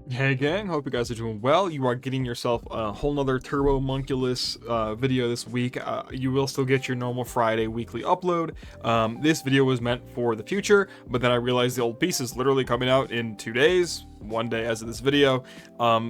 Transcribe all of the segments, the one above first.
Hey gang, hope you guys are doing well. You are getting yourself a whole nother Turbo Munculus video this week. You will still get your normal Friday weekly upload. This video was meant for the future, but then I realized the old piece is literally coming out in 2 days, one day as of this video.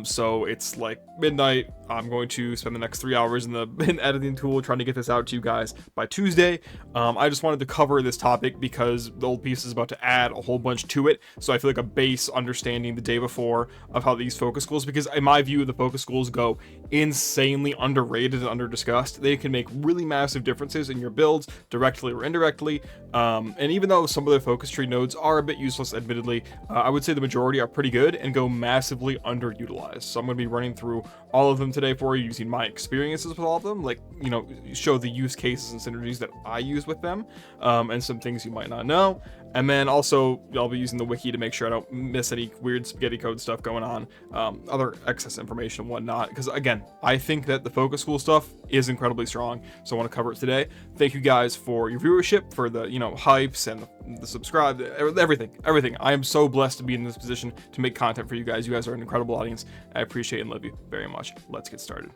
So it's like midnight. I'm going to spend the next 3 hours in the editing tool trying to get this out to you guys by Tuesday. I just wanted to cover this topic because the old piece is about to add a whole bunch to it. So I feel like a base understanding the day before of how these focus schools, because in my view the focus schools go insanely underrated and under discussed. They can make really massive differences in your builds directly or indirectly, and even though some of the focus tree nodes are a bit useless admittedly, I would say the majority are pretty good and go massively underutilized. So I'm going to be running through all of them today for you using my experiences with all of them, like, you know, show the use cases and synergies that I use with them, and some things you might not know. And then also I'll be using the wiki to make sure I don't miss any weird spaghetti code stuff going on, other excess information and whatnot, because again, I think that the focus school stuff is incredibly strong, so I want to cover it today. Thank you guys for your viewership, for the, you know, hypes and the subscribe, everything. I am so blessed to be in this position to make content for you guys. You guys are an incredible audience. I appreciate and love you very much. Let's get started.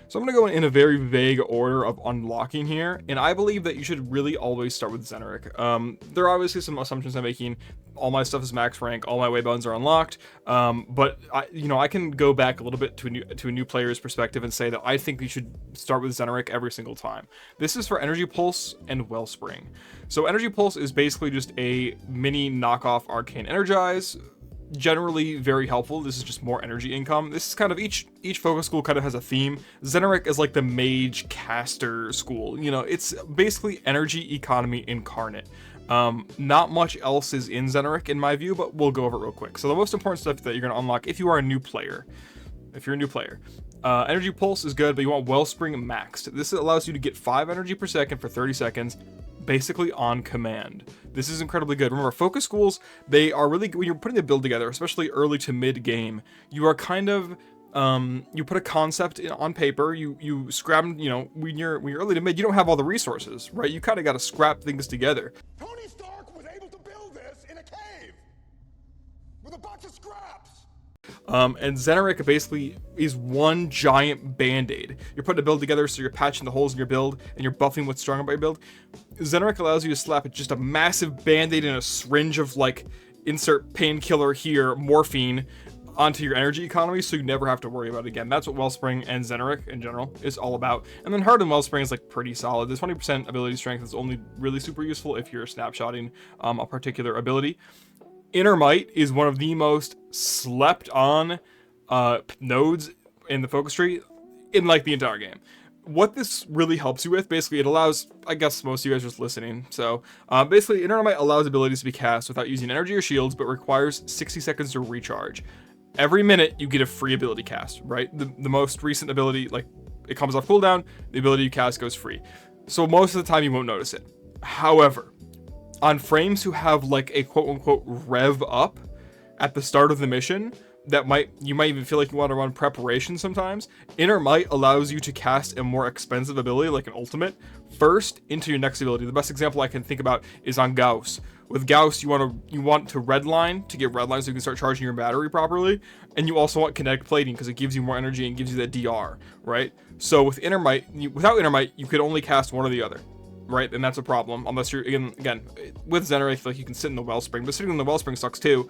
So I'm going to go in a very vague order of unlocking here, and I believe that you should really always start with ZENURIK. There are obviously some assumptions I'm making. All my stuff is max rank, all my waybounds are unlocked, but I can go back a little bit to a new player's perspective and say that I think you should start with ZENURIK every single time. This is for Energy Pulse and Wellspring. So Energy Pulse is basically just a mini knockoff Arcane Energize. Generally very helpful. This is just more energy income. This is kind of each focus school kind of has a theme. ZENURIK is like the mage caster school. You know, it's basically energy economy incarnate. Not much else is in ZENURIK in my view, but we'll go over it real quick. So the most important stuff that you're going to unlock if you are a new player, Energy Pulse is good, but you want Wellspring maxed. This allows you to get 5 energy per second for 30 seconds, basically on command. This is incredibly good. Remember, focus schools, they are really, when you're putting the build together, especially early to mid game, you are kind of, you put a concept on paper, you scrap, you know, when you're early to mid, you don't have all the resources, right? You kind of got to scrap things together. Tony Stark was able to build this in a cave with a bunch of scraps. And ZENURIK basically is one giant band-aid. You're putting a build together, so you're patching the holes in your build and you're buffing what's strong about your build. ZENURIK allows you to slap just a massive band-aid and a syringe of, like, insert painkiller here, morphine, onto your energy economy, so you never have to worry about it again. That's what Wellspring and ZENURIK in general is all about. And then Hardened Wellspring is like pretty solid. The 20% ability strength is only really super useful if you're snapshotting a particular ability. Inner Might is one of the most slept on nodes in the focus tree in like the entire game. What this really helps you with, basically, it allows, I guess most of you guys are just listening, so basically Inner Might allows abilities to be cast without using energy or shields, but requires 60 seconds to recharge. Every minute you get a free ability cast, right? The most recent ability, like, it comes off cooldown, the ability you cast goes free. So most of the time you won't notice it. However, on frames who have like a quote-unquote rev up at the start of the mission, you might even feel like you want to run preparation sometimes, Inner Might allows you to cast a more expensive ability, like an ultimate, first into your next ability. The best example I can think about is on Gauss. With Gauss, you want to redline to get redline so you can start charging your battery properly, and you also want kinetic plating because it gives you more energy and gives you that DR, right? So with Inner Might, without Inner Might, you could only cast one or the other, right? And that's a problem unless you're again with ZENURIK, I feel like you can sit in the Wellspring, but sitting in the Wellspring sucks too.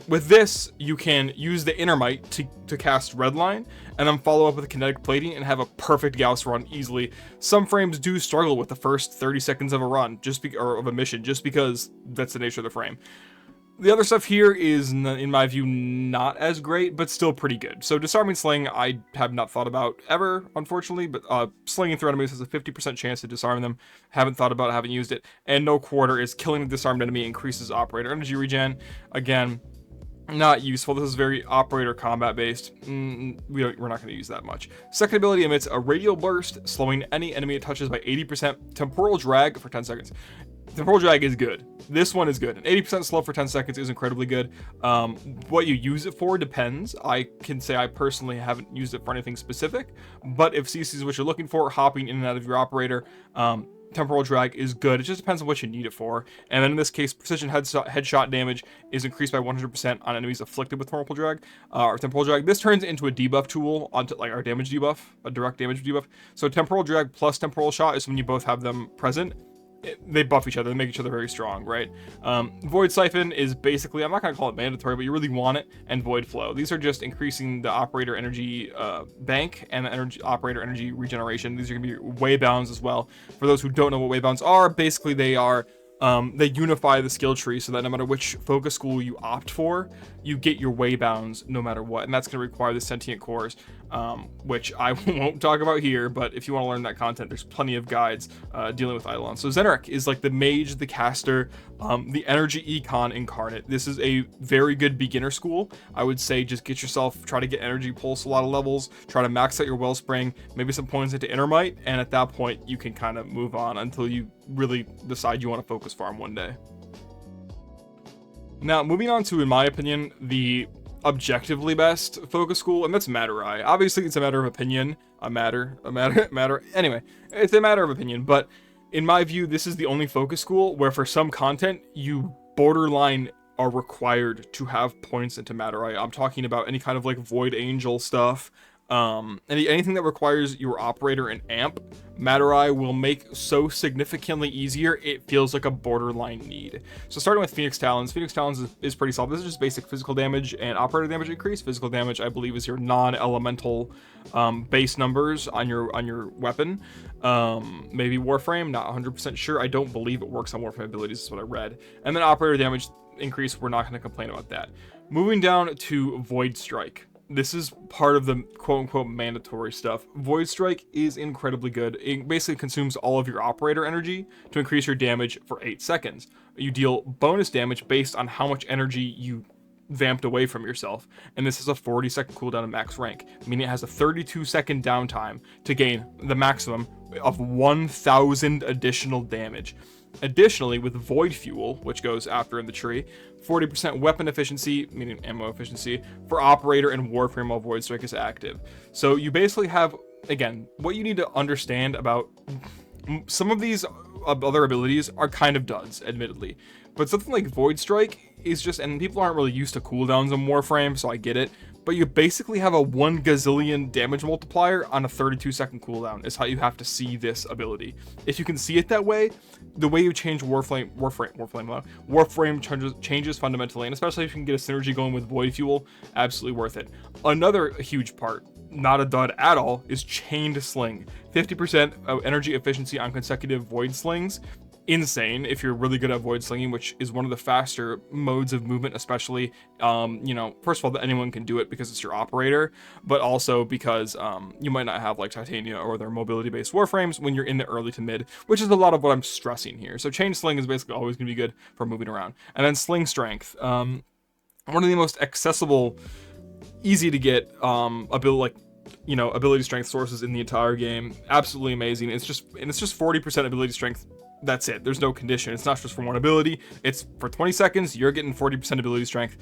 With this, you can use the Inner Might to cast Redline and then follow up with a kinetic plating and have a perfect Gauss run easily. Some frames do struggle with the first 30 seconds of a run or of a mission, just because that's the nature of the frame. The other stuff here is, in my view, not as great, but still pretty good. So Disarming Sling, I have not thought about ever, unfortunately, but slinging through enemies has a 50% chance to disarm them. Haven't thought about it, haven't used it. And No Quarter is killing a disarmed enemy increases operator energy regen. Again, not useful. This is very operator combat based. We're not going to use that much. Second ability emits a radial burst, slowing any enemy it touches by 80%, temporal drag for 10 seconds. Temporal Drag is good. This one is good. An 80% slow for 10 seconds is incredibly good. What you use it for depends. I can say I personally haven't used it for anything specific, but if CC is what you're looking for, hopping in and out of your operator, temporal drag is good. It just depends on what you need it for. And then in this case, precision headshot damage is increased by 100% on enemies afflicted with temporal drag. This turns into a debuff tool onto like our damage debuff, a direct damage debuff. So temporal drag plus temporal shot is when you both have them present. They buff each other, they make each other very strong, right? Void Siphon is basically, I'm not going to call it mandatory, but you really want it, and Void Flow. These are just increasing the operator energy bank and the operator energy regeneration. These are going to be way bounds as well. For those who don't know what way bounds are, basically they are, they unify the skill tree so that no matter which focus school you opt for, you get your way bounds no matter what, and that's going to require the sentient cores, which I won't talk about here, but if you want to learn that content, there's plenty of guides dealing with Eidolon. So ZENURIK is like the mage, the caster, the energy econ incarnate. This is a very good beginner school. I would say just get yourself, try to get energy pulse a lot of levels, try to max out your wellspring, maybe some points into inner might, and at that point you can kind of move on until you really decide you want to focus farm one day. Now, moving on to, in my opinion, the objectively best focus school, and that's MADURAI. Obviously, it's a matter of opinion. Anyway, it's a matter of opinion, but in my view, this is the only focus school where for some content, you borderline are required to have points into MADURAI. I'm talking about any kind of like Void Angel stuff, anything that requires your operator and amp. MADURAI will make so significantly easier, it feels like a borderline need. So starting with Phoenix Talons. Phoenix Talons is pretty solid. This is just basic physical damage and operator damage increase. Physical damage, I believe, is your non-elemental base numbers on your weapon. Maybe Warframe, not 100% sure. I don't believe it works on Warframe abilities, is what I read. And then operator damage increase, we're not going to complain about that. Moving down to Void Strike. This is part of the quote-unquote mandatory stuff. Void Strike is incredibly good. It basically consumes all of your operator energy to increase your damage for 8 seconds. You deal bonus damage based on how much energy you vamped away from yourself, and this is a 40-second cooldown at max rank, meaning it has a 32-second downtime to gain the maximum of 1,000 additional damage. Additionally, with Void Fuel, which goes after in the tree, 40% weapon efficiency, meaning ammo efficiency, for operator and Warframe while Void Strike is active. So you basically have, again, what you need to understand about some of these other abilities are kind of duds, admittedly. But something like Void Strike is just, and people aren't really used to cooldowns in Warframe, so I get it, but you basically have a 1 gazillion damage multiplier on a 32-second cooldown is how you have to see this ability. If you can see it that way, the way you change Warframe changes fundamentally, and especially if you can get a synergy going with Void Fuel, absolutely worth it. Another huge part, not a dud at all, is Chained Sling. 50% of energy efficiency on consecutive Void Slings. Insane if you're really good at void slinging, which is one of the faster modes of movement, especially first of all, that anyone can do it because it's your operator, but also because you might not have like Titania or their mobility based warframes when you're in the early to mid, which is a lot of what I'm stressing here. So chain sling is basically always going to be good for moving around. And then sling strength, one of the most accessible, easy to get ability strength sources in the entire game. Absolutely amazing. It's just 40% ability strength. That's it. There's no condition. It's not just for one ability. It's for 20 seconds, you're getting 40% ability strength.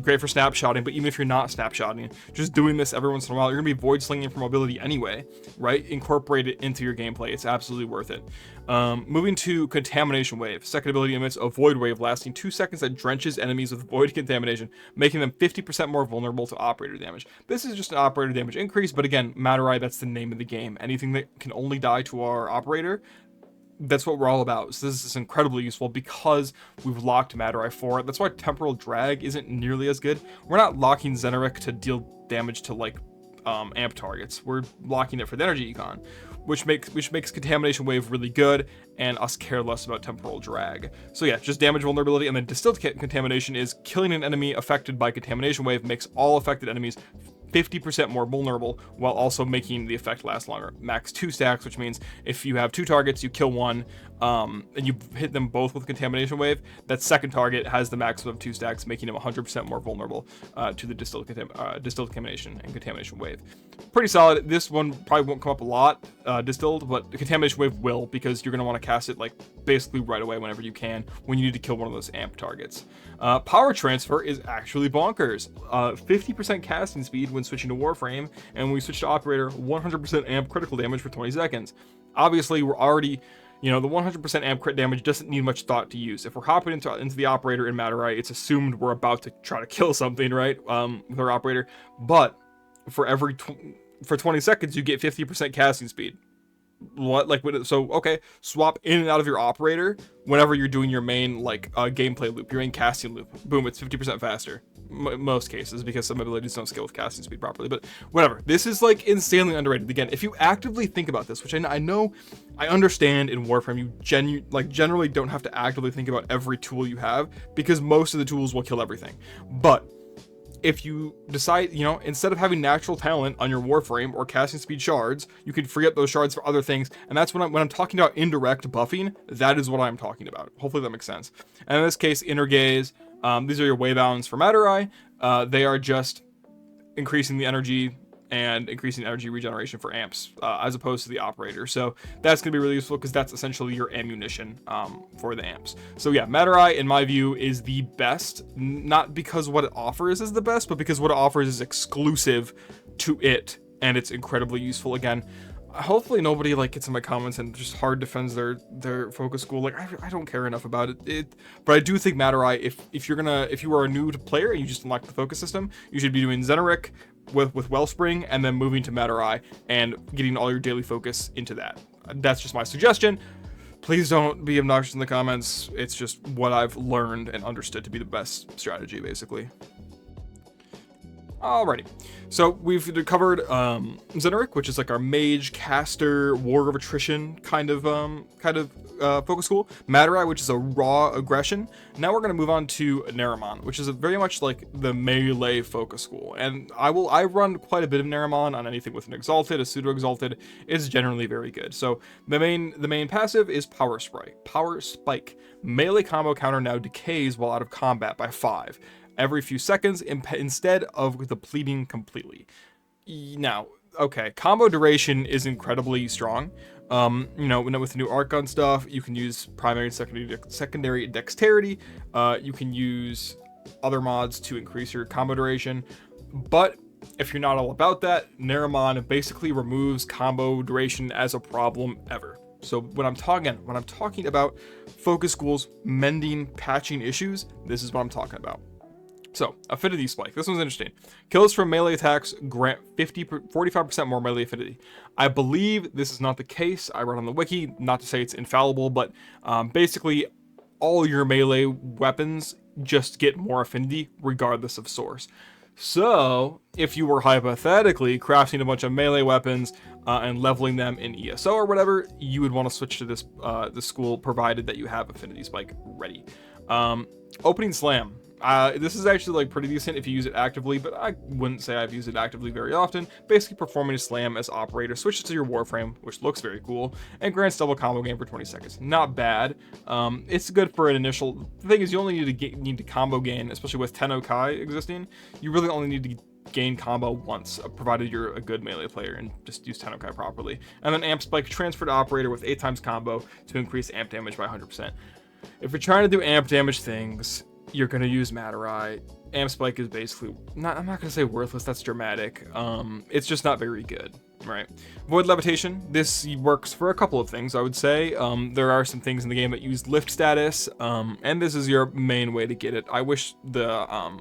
Great for snapshotting, but even if you're not snapshotting, just doing this every once in a while, you're going to be void slinging for mobility anyway, right? Incorporate it into your gameplay. It's absolutely worth it. Moving to Contamination Wave. Second ability emits a void wave lasting 2 seconds that drenches enemies with void contamination, making them 50% more vulnerable to operator damage. This is just an operator damage increase, but again, MADURAI, that's the name of the game. Anything that can only die to our operator, that's what we're all about. So this is incredibly useful because we've locked MADURAI for it. That's why Temporal Drag isn't nearly as good. We're not locking ZENURIK to deal damage to like amp targets. We're locking it for the energy econ, which makes Contamination Wave really good and us care less about Temporal Drag. So yeah, just damage vulnerability, and then Distilled Contamination is killing an enemy affected by Contamination Wave makes all affected enemies 50% more vulnerable while also making the effect last longer. Max 2 stacks, which means if you have 2 targets, you kill one, and you hit them both with Contamination Wave, that second target has the maximum of 2 stacks, making him 100% more vulnerable to the distilled contamination and Contamination Wave. Pretty solid. This one probably won't come up a lot, distilled, but the Contamination Wave will, because you're going to want to cast it like basically right away whenever you can when you need to kill one of those amp targets. Power Transfer is actually bonkers. 50% casting speed when switching to Warframe, and when we switch to Operator, 100% amp critical damage for 20 seconds. Obviously, we're already, you know, the 100% amp crit damage doesn't need much thought to use. If we're hopping into the Operator in MADURAI, it's assumed we're about to try to kill something, right, with our Operator. But for for 20 seconds, you get 50% casting speed. What, like, so okay, swap in and out of your Operator whenever you're doing your main like gameplay loop, your main casting loop. Boom, it's 50% faster. Most cases, because some abilities don't scale with casting speed properly, but whatever. This is like insanely underrated. Again, if you actively think about this, which I know, I understand in Warframe, you generally don't have to actively think about every tool you have, because most of the tools will kill everything. But if you decide, you know, instead of having natural talent on your Warframe or casting speed shards, you can free up those shards for other things. And that's when I'm talking about indirect buffing, that is what I'm talking about. Hopefully that makes sense. And in this case, Inner Gaze, these are your waybounds for MADURAI. They are just increasing the energy and increasing energy regeneration for amps, as opposed to the Operator. So that's going to be really useful, because that's essentially your ammunition for the amps. So yeah, MADURAI, in my view, is the best, not because what it offers is the best, but because what it offers is exclusive to it, and it's incredibly useful. Again, hopefully nobody like gets in my comments and just hard defends their focus school. Like, I don't care enough about it. But I do think MADURAI, if you are a new player and you just unlock the focus system, you should be doing ZENURIK with Wellspring, and then moving to MADURAI and getting all your daily focus into that. That's just my suggestion. Please don't be obnoxious in the comments. It's just what I've learned and understood to be the best strategy, basically. Alrighty, so we've covered ZENURIK, which is like our mage, caster, war of attrition kind of focus school. MADURAI, which is a raw aggression. Now we're gonna move on to NARAMON, which is very much like the melee focus school. And I run quite a bit of NARAMON on anything with an exalted, a pseudo exalted. It's generally very good. So the main passive is Power Spike. Melee combo counter now decays while out of combat by 5. Every few seconds instead of depleting completely. Now, okay, combo duration is incredibly strong. You know, with the new art gun stuff, you can use primary and secondary dexterity. You can use other mods to increase your combo duration. But if you're not all about that, NARAMON basically removes combo duration as a problem ever. So when I'm talking about focus schools mending, patching issues, this is what I'm talking about. So, Affinity Spike. This one's interesting. Kills from melee attacks grant 45% more melee affinity. I believe this is not the case. I read on the wiki, not to say it's infallible, but basically all your melee weapons just get more affinity regardless of source. So, if you were hypothetically crafting a bunch of melee weapons and leveling them in ESO or whatever, you would want to switch to this school, provided that you have Affinity Spike ready. Opening Slam. This is actually like pretty decent if you use it actively, but I wouldn't say I've used it actively very often. Basically performing a slam as Operator, switches to your Warframe, which looks very cool, and grants double combo gain for 20 seconds. Not bad. It's good for an initial. The thing is, you only need to combo gain, especially with Tenno-Kai existing. You really only need to gain combo once, provided you're a good melee player and just use Tenno-Kai properly. And then Amp Spike, transfer to Operator with 8 times combo to increase amp damage by 100%. If you're trying to do amp damage things, you're going to use MADURAI. Amp Spike is basically, I'm not going to say worthless, that's dramatic. It's just not very good, right? Void Levitation, this works for a couple of things, I would say. There are some things in the game that use lift status, and this is your main way to get it. I wish the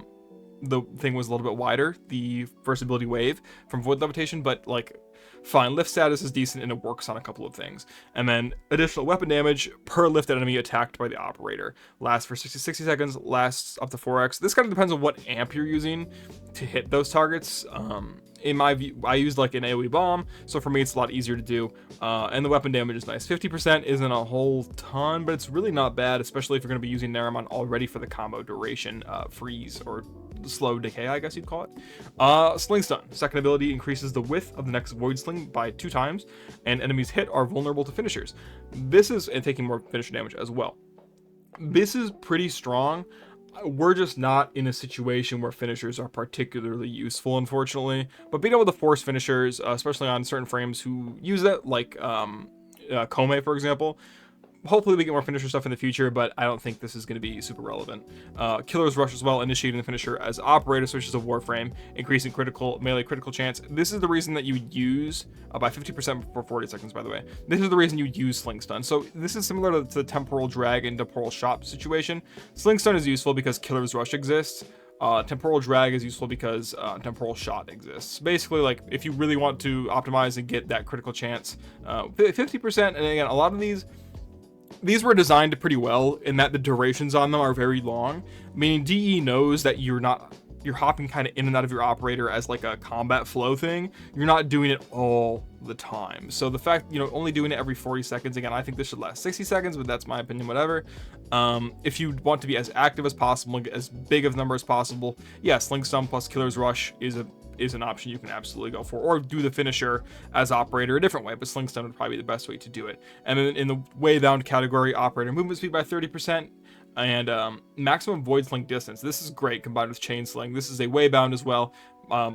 thing was a little bit wider, the first ability wave from Void Levitation, but like, fine, lift status is decent and it works on a couple of things. And then additional weapon damage per lifted enemy attacked by the Operator. Lasts for 60 seconds, lasts up to 4x. This kind of depends on what amp you're using to hit those targets. In my view, I used like an AoE bomb, so for me it's a lot easier to do. And the weapon damage is nice. 50% isn't a whole ton, but it's really not bad, especially if you're going to be using NARAMON already for the combo duration freeze or slow decay, I guess you'd call it. Sling Stun. Second ability increases the width of the next Void Sling by 2 times, and enemies hit are vulnerable to finishers. This is, and taking more finisher damage as well. This is pretty strong. We're just not in a situation where finishers are particularly useful, unfortunately. But being able to force finishers, especially on certain frames who use it, like Kome, for example. Hopefully we get more finisher stuff in the future, but I don't think this is going to be super relevant. Killer's Rush as well, initiating the finisher as operator switches to Warframe, increasing melee critical chance. This is the reason that you use, by 50% for 40 seconds, by the way. This is the reason you use Sling Stun. So this is similar to the Temporal Drag and Temporal Shot situation. Sling Stun is useful because Killer's Rush exists. Temporal Drag is useful because Temporal Shot exists. Basically, like, if you really want to optimize and get that critical chance, 50%, and again, a lot of these were designed pretty well in that the durations on them are very long, meaning DE knows that you're hopping kind of in and out of your operator as like a combat flow thing. You're not doing it all the time. So the fact, only doing it every 40 seconds, again, I think this should last 60 seconds, but that's my opinion, whatever. If you want to be as active as possible, as big of a number as possible, yeah, Sling Stun plus Killer's Rush is an option you can absolutely go for, or do the finisher as operator a different way, but Sling Stun would probably be the best way to do it. And then in the way bound category, operator movement speed by 30%, and maximum void sling distance. This is great combined with chain sling. This is a way bound as well.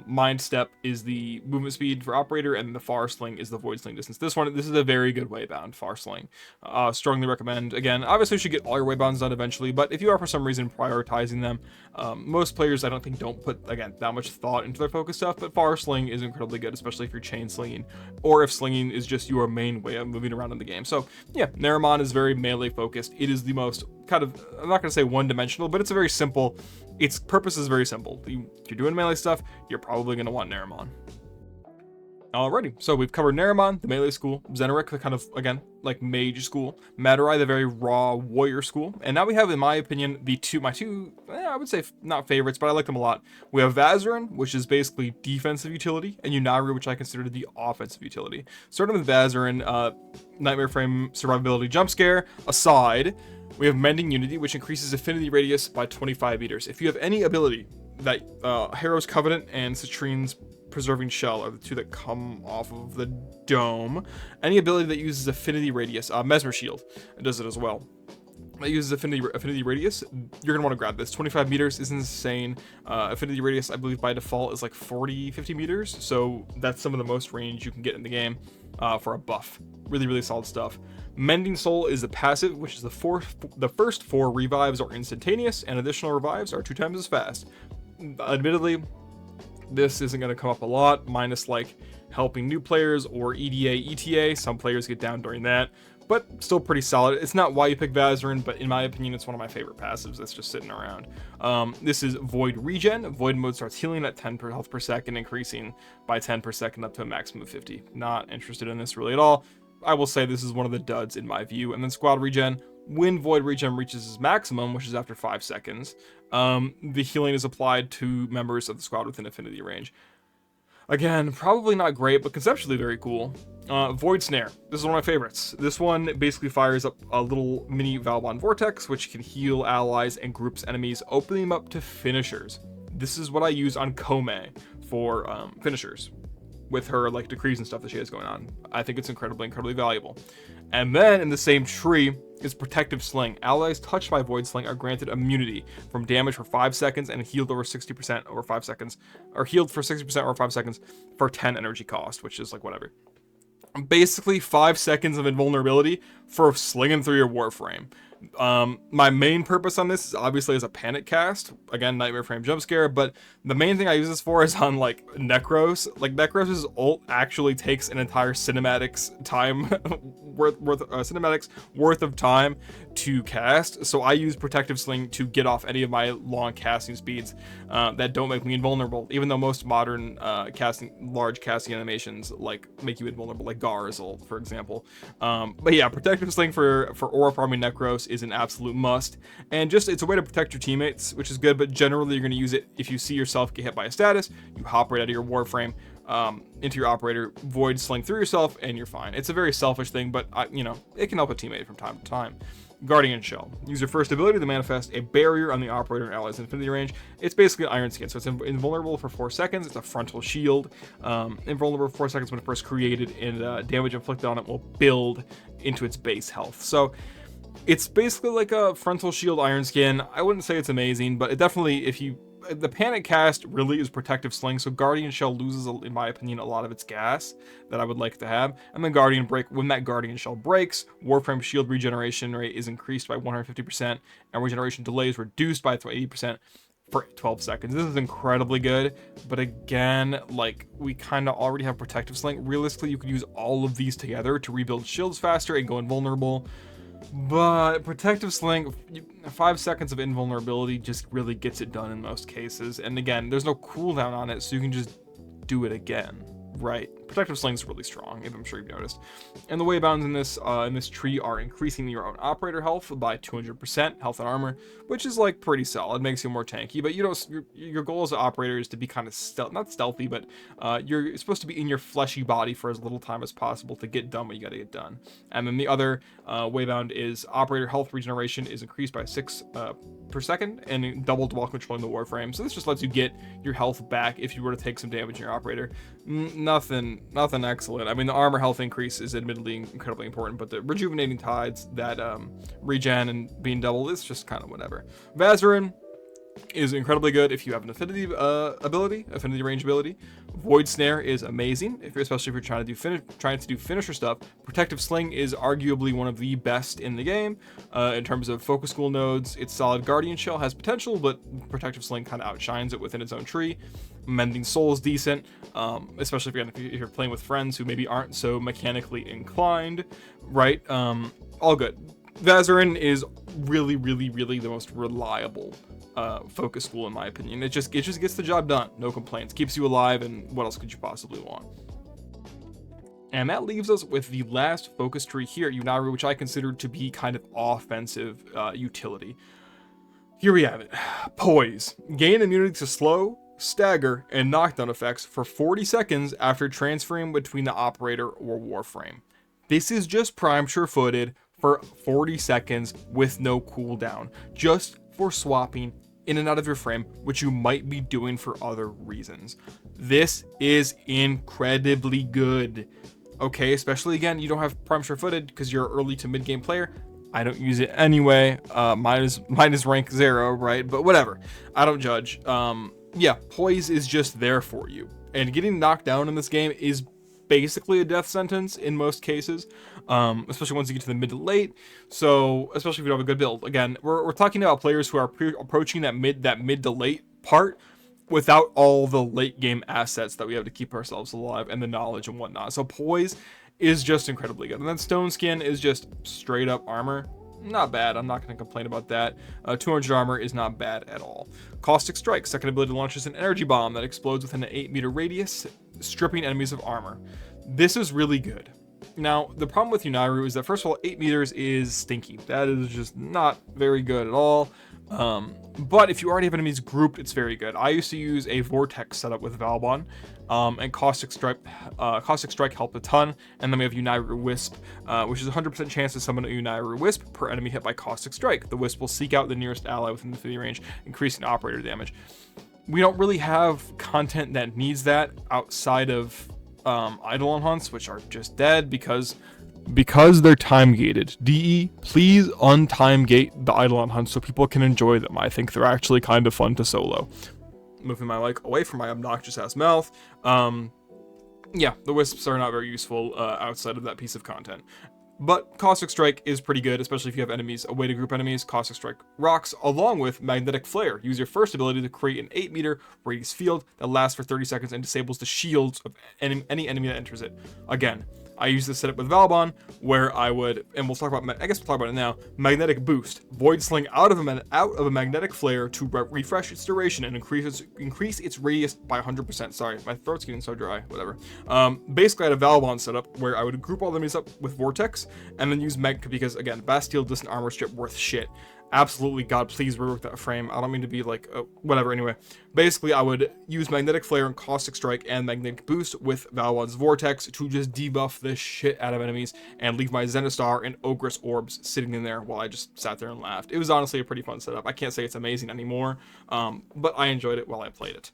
Mind Step is the movement speed for operator, and the far sling is the void sling distance. This is a very good way bound far sling. Strongly recommend. Again, obviously you should get all your way bounds done eventually, but if you are for some reason prioritizing them, most players I don't think don't put, again, that much thought into their focus stuff, but far sling is incredibly good, especially if you're chain slinging, or if slinging is just your main way of moving around in the game. So yeah, NARAMON is very melee focused. It is the most kind of, I'm not going to say one-dimensional, but it's a very simple, its purpose is very simple. You're doing melee stuff, you're probably going to want NARAMON. Alrighty, so we've covered NARAMON, the melee school, ZENURIK, the kind of, again, like mage school, MADURAI, the very raw warrior school, and now we have, in my opinion, my two, I would say not favorites, but I like them a lot. We have VAZARIN, which is basically defensive utility, and UNAIRU, which I consider the offensive utility. Starting with VAZARIN, Nightmare Frame survivability jump scare aside, we have Mending Unity, which increases affinity radius by 25 meters. If you have any ability that Harrow's Covenant and Citrine's Preserving Shell are the two that come off of the dome. Any ability that uses affinity radius, Mesmer Shield does it as well. That uses affinity radius, you're going to want to grab this. 25 meters is insane. Affinity radius, I believe by default, is like 50 meters. So that's some of the most range you can get in the game for a buff. Really, really solid stuff. Mending Soul is the passive, which is the first 4 revives are instantaneous, and additional revives are 2 times as fast. Admittedly, this isn't going to come up a lot, minus like helping new players or EDA, ETA. Some players get down during that, but still pretty solid. It's not why you pick VAZARIN, but in my opinion, it's one of my favorite passives that's just sitting around. This is Void Regen. Void mode starts healing at 10 per health per second, increasing by 10 per second up to a maximum of 50. Not interested in this really at all. I will say this is one of the duds in my view. And then Squad Regen. When Void Regen reaches its maximum, which is after 5 seconds, the healing is applied to members of the squad within affinity range. Again, probably not great, but conceptually very cool. Void Snare. This is one of my favorites. This one basically fires up a little mini Valbon Vortex, which can heal allies and groups enemies, opening them up to finishers. This is what I use on Kome for finishers, with her like decrees and stuff that she has going on. I think it's incredibly valuable. And then in the same tree is Protective Sling. Allies touched by Void Sling are granted immunity from damage for 5 seconds and healed over 60% over 5 seconds, or healed for 60% over 5 seconds for 10 energy cost, which is like whatever. Basically 5 seconds of invulnerability for slinging through your Warframe. My main purpose on this is obviously as a panic cast, again, Nightmare Frame jump scare, but the main thing I use this for is on like Necros. Like Necros's ult actually takes an entire cinematics time cinematics worth of time to cast, so I use Protective Sling to get off any of my long casting speeds that don't make me invulnerable, even though most modern large casting animations like make you invulnerable, like Gar's ult, for example. But yeah, Protective Sling for aura farming Necros is an absolute must, and just it's a way to protect your teammates, which is good, but generally you're going to use it if you see yourself get hit by a status, you hop right out of your Warframe into your operator, Void Sling through yourself, and you're fine. It's a very selfish thing, but it can help a teammate from time to time. Guardian Shell. Use your first ability to manifest a barrier on the operator and allies' infinity range. It's basically an iron skin, so it's invulnerable for 4 seconds. It's a frontal shield. Invulnerable for 4 seconds when first created, and damage inflicted on it will build into its base health. So it's basically like a frontal shield iron skin. I wouldn't say it's amazing, but it definitely, the panic cast really is protective sling, so Guardian Shell loses, in my opinion, a lot of its gas that I would like to have. And then Guardian Break, when that Guardian Shell breaks, Warframe shield regeneration rate is increased by 150%, and regeneration delay is reduced by 80% for 12 seconds. This is incredibly good, but again, like, we kind of already have protective sling. Realistically, you could use all of these together to rebuild shields faster and go invulnerable. But protective sling, 5 seconds of invulnerability just really gets it done in most cases. And again, there's no cooldown on it, so you can just do it again, right? Protective sling is really strong, if I'm sure you've noticed. And the waybounds in this tree are increasing your own operator health by 200% health and armor, which is like pretty solid. Makes you more tanky, but you don't. Your goal as an operator is to be kind of not stealthy, but you're supposed to be in your fleshy body for as little time as possible to get done what you got to get done. And then the other waybound is operator health regeneration is increased by 6 per second and doubled while controlling the Warframe. So this just lets you get your health back if you were to take some damage in your operator. Nothing excellent. I mean, the armor health increase is admittedly incredibly important, but the rejuvenating tides, that regen and being doubled, is just kind of whatever. Vazarin is incredibly good if you have an affinity affinity range ability. Void Snare is amazing, especially if you're trying to do finisher stuff. Protective Sling is arguably one of the best in the game in terms of focus school nodes. Its solid Guardian Shell has potential, but Protective Sling kind of outshines it within its own tree. Mending Soul is decent, especially if you're playing with friends who maybe aren't so mechanically inclined, right? All good. Vazarin is really the most reliable focus school, in my opinion. It just gets the job done. No complaints. Keeps you alive, and what else could you possibly want? And that leaves us with the last focus tree here at UNAIRU, which I consider to be kind of offensive utility. Here we have it. Poise. Gain immunity to slow, stagger, and knockdown effects for 40 seconds after transferring between the operator or Warframe. This is just prime sure-footed for 40 seconds with no cooldown, just for swapping in and out of your frame, which you might be doing for other reasons. This is incredibly good. Okay, especially again, you don't have prime sure-footed because you're an early to mid-game player. I don't use it anyway. Mine is rank 0, right? But whatever. I don't judge. Yeah, poise is just there for you. And getting knocked down in this game is basically a death sentence in most cases, especially once you get to the mid to late. So, especially if you don't have a good build. Again, we're talking about players who are approaching that mid to late part without all the late game assets that we have to keep ourselves alive and the knowledge and whatnot. So poise is just incredibly good. And then stone skin is just straight up armor. Not bad. I'm not going to complain about that. 200 armor is not bad at all. Caustic Strike. Second ability launches an energy bomb that explodes within an 8-meter radius, stripping enemies of armor. This is really good. Now, the problem with UNAIRU is that, first of all, 8 meters is stinky. That is just not very good at all. But if you already have enemies grouped, it's very good. I used to use a Vortex setup with Valbon, and Caustic Strike helped a ton. And then we have UNAIRU Wisp, which is a 100% chance to summon a UNAIRU Wisp per enemy hit by Caustic Strike. The Wisp will seek out the nearest ally within the infinity range, increasing operator damage. We don't really have content that needs that outside of Eidolon hunts, which are just dead because they're time gated. DE, please untime gate the Eidolon hunts so people can enjoy them. I think they're actually kind of fun to solo. Moving my mic away from my obnoxious ass mouth. Yeah, the wisps are not very useful outside of that piece of content. But Caustic Strike is pretty good, especially if you have enemies, a way to group enemies. Caustic Strike rocks, along with Magnetic Flare. Use your first ability to create an 8-meter radius field that lasts for 30 seconds and disables the shields of any enemy that enters it. Again, I use this setup with Valbon, where I would, and we'll talk about, I guess we'll talk about it now, Magnetic Boost. Void Sling out of a Magnetic Flare to refresh its duration and increase its radius by 100%. Sorry, my throat's getting so dry, whatever. Basically, I had a Valbon setup where I would group all the enemies up with Vortex, and then use because, again, Bastille doesn't armor strip worth shit. absolutely, God, please rework that frame. I don't mean to be like, whatever, anyway. Basically, I would use Magnetic Flare and Caustic Strike and Magnetic Boost with Val-1's Vortex to just debuff the shit out of enemies and leave my Zenistar and Ogress Orbs sitting in there while I just sat there and laughed. It was honestly a pretty fun setup. I can't say it's amazing anymore, but I enjoyed it while I played it.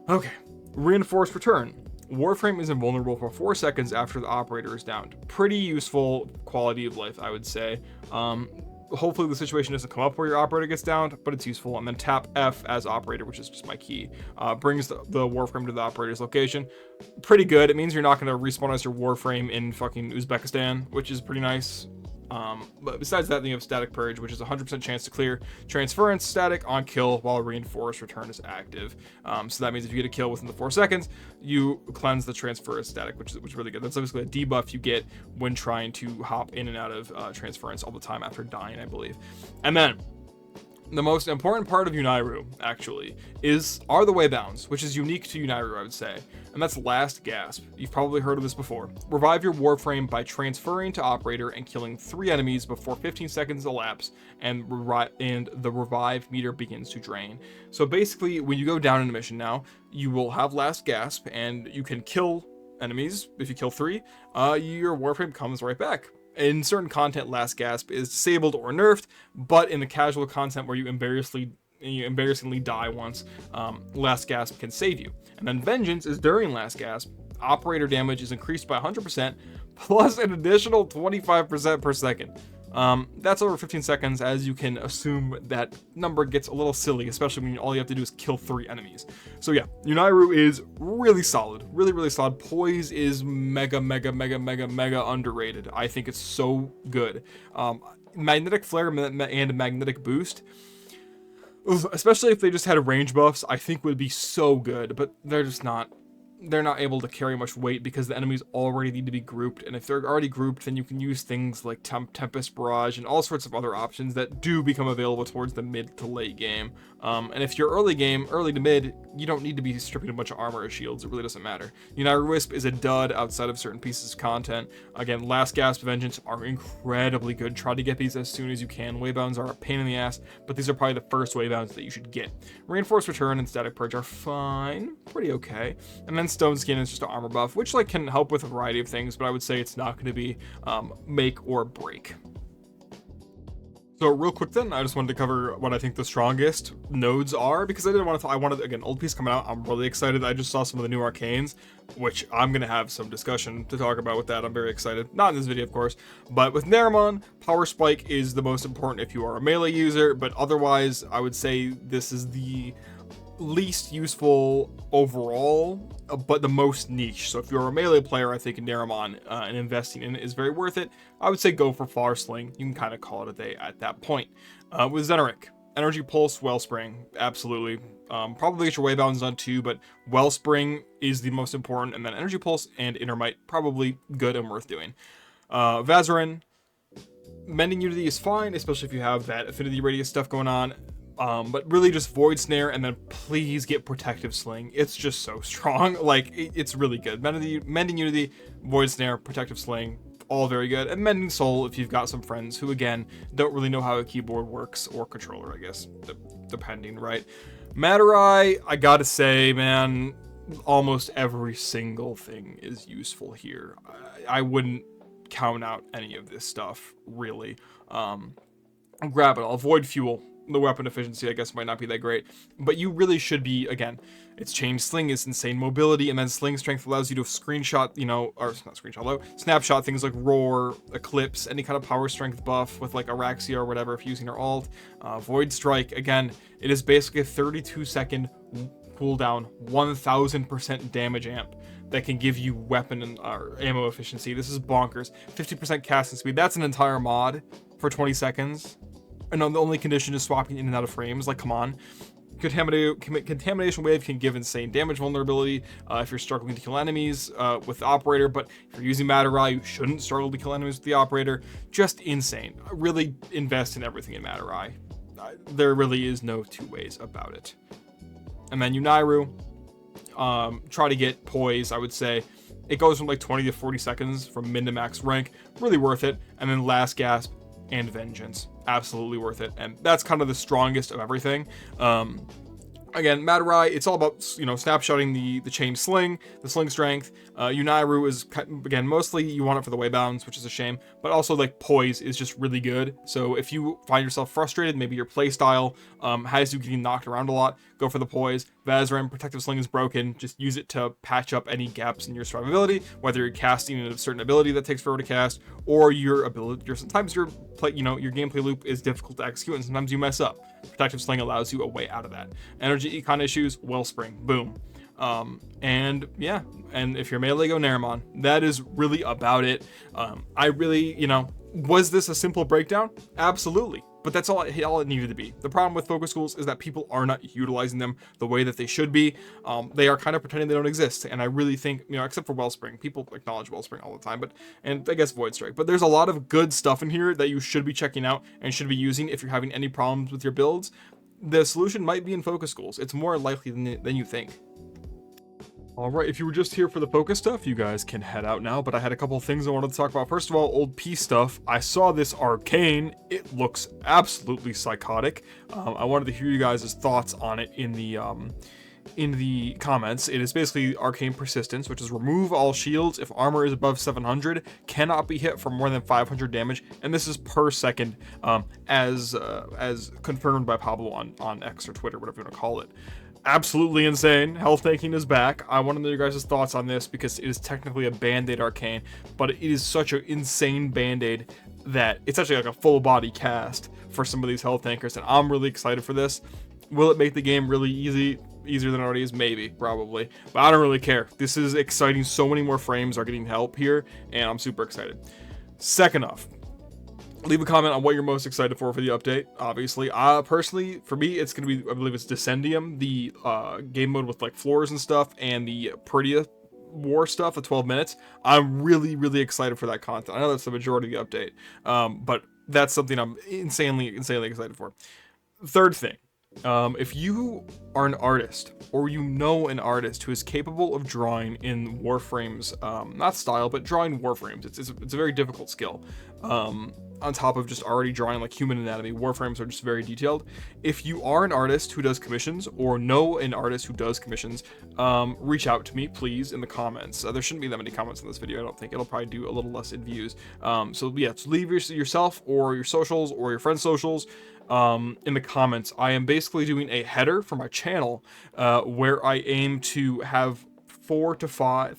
Okay, Reinforced Return. Warframe is invulnerable for 4 seconds after the operator is downed. Pretty useful quality of life, I would say. Hopefully the situation doesn't come up where your operator gets downed, but it's useful. And then tap F as operator, which is just my key. Brings the Warframe to the operator's location. Pretty good. It means you're not going to respawn as your Warframe in fucking Uzbekistan, which is pretty nice. But besides that, you have Static Purge, which is a 100% chance to clear Transference static on kill while Reinforced Return is active. So that means if you get a kill within the 4 seconds, you cleanse the Transference static, which is really good. That's basically a debuff you get when trying to hop in and out of Transference all the time after dying, I believe. And then the most important part of UNAIRU, actually, are the waybounds, which is unique to UNAIRU, I would say, and that's Last Gasp. You've probably heard of this before. Revive your Warframe by transferring to Operator and killing 3 enemies before 15 seconds elapse, and the revive meter begins to drain. So basically, when you go down in a mission now, you will have Last Gasp, and you can kill enemies. If you kill 3, your Warframe comes right back. In certain content, Last Gasp is disabled or nerfed, but in the casual content where you embarrassingly die once, Last Gasp can save you. And then Vengeance is during Last Gasp. Operator damage is increased by 100%, plus an additional 25% per second. That's over 15 seconds, as you can assume that number gets a little silly, especially when all you have to do is kill 3 enemies. So yeah, UNAIRU is really solid, really solid. Poise is mega underrated. I think it's so good. Magnetic Flare and Magnetic Boost, especially if they just had range buffs, I think would be so good, but they're just not. They're not able to carry much weight because the enemies already need to be grouped, and if they're already grouped, then you can use things like Tempest Barrage and all sorts of other options that do become available towards the mid to late game. And if you're early to mid, you don't need to be stripping a bunch of armor or shields. It really doesn't matter. UNAIRU Wisp is a dud outside of certain pieces of content. Again, Last Gasp, Vengeance are incredibly good. Try to get these as soon as you can. Waybounds are a pain in the ass, but these are probably the first waybounds that you should get. Reinforced Return and Static Purge are fine, pretty okay. And then Stone Skin is just an armor buff, which can help with a variety of things, but I would say it's not going to be make or break. So real quick then, I just wanted to cover what I think the strongest nodes are, because I wanted, again, OLDPEACE coming out. I'm really excited. I just saw some of the new arcanes, which I'm going to have some discussion to talk about with that. I'm very excited. Not in this video, of course, but with NARAMON, Power Spike is the most important if you are a melee user, but otherwise, I would say this is the least useful overall, but the most niche. So if you're a melee player, I think NARAMON and investing in it is very worth it. I would say go for Far Sling. You can kind of call it a day at that point. With ZENURIK, Energy Pulse, Wellspring, absolutely. Probably get your waybounds done too, but Wellspring is the most important, and then Energy Pulse and Intermite, probably good and worth doing. VAZARIN, Mending Unity is fine, especially if you have that affinity radius stuff going on. But really just Void Snare, and then please get Protective Sling. It's just so strong. It's really good. Mending Unity, Void Snare, Protective Sling, all very good. And Mending Soul if you've got some friends who, again, don't really know how a keyboard works, or controller, I guess, depending, right? MADURAI, I gotta say, man, almost every single thing is useful here. I wouldn't count out any of this stuff, really. Grab it all. Void Fuel. The weapon efficiency, I guess, might not be that great, but you really should be, again, it's Chain Sling is insane mobility, and then Sling Strength allows you to screenshot, snapshot things like Roar, Eclipse, any kind of power strength buff with like Araxia or whatever if using her alt. Void Strike, again, it is basically a 32-second cooldown, 1000% damage amp that can give you weapon and ammo efficiency. This is bonkers. 50% casting speed, that's an entire mod for 20 seconds. And the only condition is swapping in and out of frames. Like, come on. Contamination Wave can give insane damage vulnerability if you're struggling to kill enemies with the Operator, but if you're using MADURAI, you shouldn't struggle to kill enemies with the Operator. Just insane. Really invest in everything in MADURAI. There really is no two ways about it. And then UNAIRU, try to get Poise, I would say. It goes from like 20 to 40 seconds from min to max rank. Really worth it. And then Last Gasp, and Vengeance. Absolutely worth it. And that's kind of the strongest of everything. Again, Madurai, it's all about, snapshotting the chain sling, the sling strength. UNAIRU is, again, mostly you want it for the waybounds, which is a shame, but also like poise is just really good. So if you find yourself frustrated, maybe your playstyle has you getting knocked around a lot, go for the poise. VAZARIN, protective sling is broken. Just use it to patch up any gaps in your survivability, whether you're casting a certain ability that takes forever to cast, or your ability, sometimes your gameplay loop is difficult to execute, and sometimes you mess up. Protective sling allows you a way out of that. Energy econ issues, Wellspring, boom. And if you're melee, go NARAMON. That is really about it. I really, was this a simple breakdown? Absolutely. But that's all it needed to be. The problem with focus schools is that people are not utilizing them the way that they should be. They are kind of pretending they don't exist. And I really think, except for Wellspring, people acknowledge Wellspring all the time, and I guess Void Strike. But there's a lot of good stuff in here that you should be checking out and should be using if you're having any problems with your builds. The solution might be in focus schools. It's more likely than you think. Alright, if you were just here for the focus stuff, you guys can head out now, but I had a couple of things I wanted to talk about. First of all, OLDPEACE stuff. I saw this arcane. It looks absolutely psychotic. I wanted to hear you guys' thoughts on it in the comments. It is basically arcane persistence, which is remove all shields if armor is above 700, cannot be hit for more than 500 damage, and this is per second, as confirmed by Pablo on X or Twitter, whatever you want to call it. Absolutely insane. Health tanking is back. I want to know your guys' thoughts on this because it is technically a band-aid arcane, but it is such an insane band-aid that it's actually like a full body cast for some of these health tankers, and I'm really excited for this. Will it make the game really easier than it already is? Maybe, probably, but I don't really care. This is exciting. So many more frames are getting help here, and I'm super excited. Second off, leave a comment on what you're most excited for the update. Obviously, personally, for me, it's going to be, I believe it's Descendium, the game mode with like floors and stuff, and the Pridia war stuff at 12 minutes. I'm really, really excited for that content. I know that's the majority of the update, but that's something I'm insanely excited for. Third thing, if you are an artist or an artist who is capable of drawing in Warframe's, not style, but drawing Warframes, it's a very difficult skill. On top of just already drawing like human anatomy, Warframes are just very detailed. If you are an artist who does commissions or know an artist who does commissions, reach out to me, please, in the comments. There shouldn't be that many comments in this video, I don't think. It'll probably do a little less in views. So yeah, just leave yourself or your socials or your friend's socials in the comments. I am basically doing a header for my channel where I aim to have 3 to 5,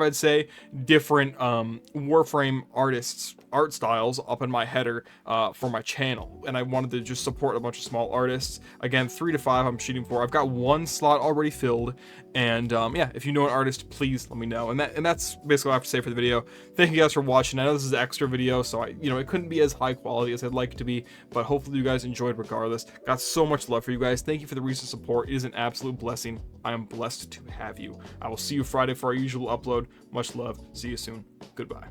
I'd say, different Warframe artists' art styles up in my header for my channel, and I wanted to just support a bunch of small artists. Again, 3 to 5 I'm shooting for. I've got 1 slot already filled, and yeah, if you know an artist, please let me know. And that's basically what I have to say for the video. Thank you guys for watching. I know this is an extra video, so it couldn't be as high quality as I'd like it to be, but hopefully you guys enjoyed regardless. Got so much love for you guys. Thank you for the recent support. It is an absolute blessing. I am blessed to have you. I will see you Friday for our usual upload. Much love. See you soon. Goodbye.